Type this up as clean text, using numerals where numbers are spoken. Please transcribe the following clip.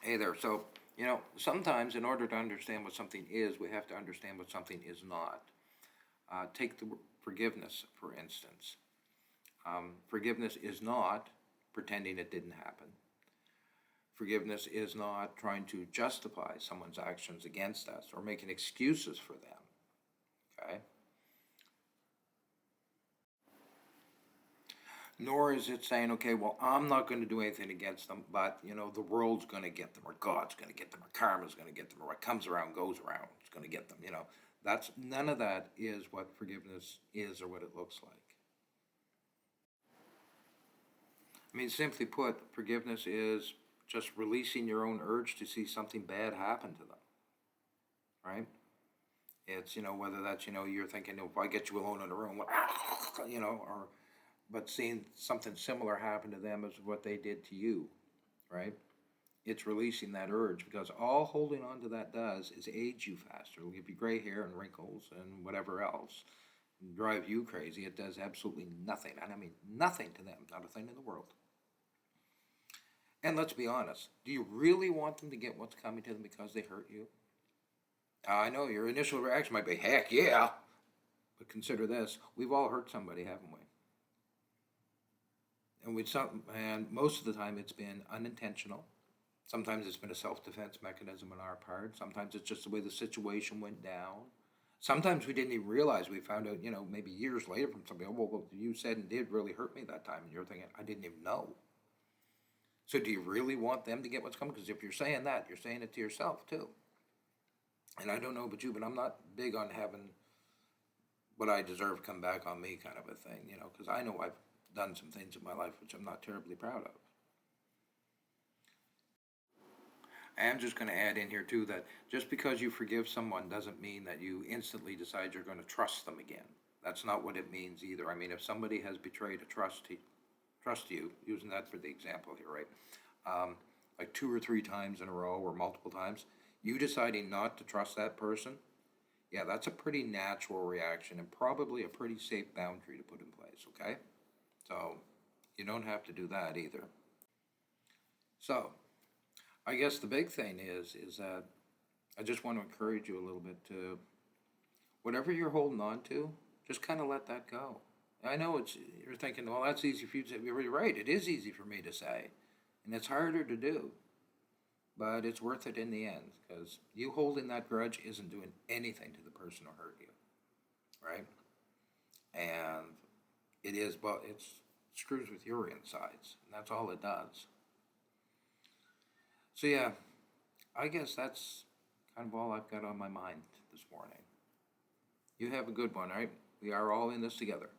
Hey there. So, sometimes in order to understand what something is, we have to understand what something is not. Take the forgiveness, for instance. Forgiveness is not pretending it didn't happen. Forgiveness is not trying to justify someone's actions against us or making excuses for them. Okay? Nor is it saying, okay, well, I'm not going to do anything against them, but, the world's going to get them, or God's going to get them, or karma's going to get them, or what comes around goes around. It's going to get them. That's none of that is what forgiveness is or what it looks like. I mean, simply put, forgiveness is just releasing your own urge to see something bad happen to them, right? It's, whether that's, you're thinking, if I get you alone in a room, or but seeing something similar happen to them as what they did to you, right? It's releasing that urge, because all holding on to that does is age you faster. It'll give you gray hair and wrinkles and whatever else, and drive you crazy. It does absolutely nothing, and I mean nothing to them, not a thing in the world. And let's be honest, do you really want them to get what's coming to them because they hurt you? I know your initial reaction might be, heck yeah. But consider this, we've all hurt somebody, haven't we? And most of the time it's been unintentional. Sometimes it's been a self-defense mechanism on our part. Sometimes it's just the way the situation went down. Sometimes we didn't even realize. We found out, maybe years later from somebody, oh, well, what you said and did really hurt me that time. And you're thinking, I didn't even know. So do you really want them to get what's coming? Because if you're saying that, you're saying it to yourself too. And I don't know about you, but I'm not big on having what I deserve come back on me kind of a thing, because I know I've done some things in my life which I'm not terribly proud of. I am just going to add in here too that just because you forgive someone doesn't mean that you instantly decide you're going to trust them again. That's not what it means either. I mean, if somebody has betrayed a trust you, using that for the example here, right? Like 2 or 3 times in a row or multiple times, you deciding not to trust that person, yeah, that's a pretty natural reaction and probably a pretty safe boundary to put in place, okay? So you don't have to do that either. So I guess the big thing is that I just want to encourage you a little bit to whatever you're holding on to, just kind of let that go. I know you're thinking, well, that's easy for you to say. You're really right. It is easy for me to say, and it's harder to do, but it's worth it in the end, because you holding that grudge isn't doing anything to the person who hurt you, right? And it is, but it screws with your insides, and that's all it does. So yeah, I guess that's kind of all I've got on my mind this morning. You have a good one, all right? We are all in this together.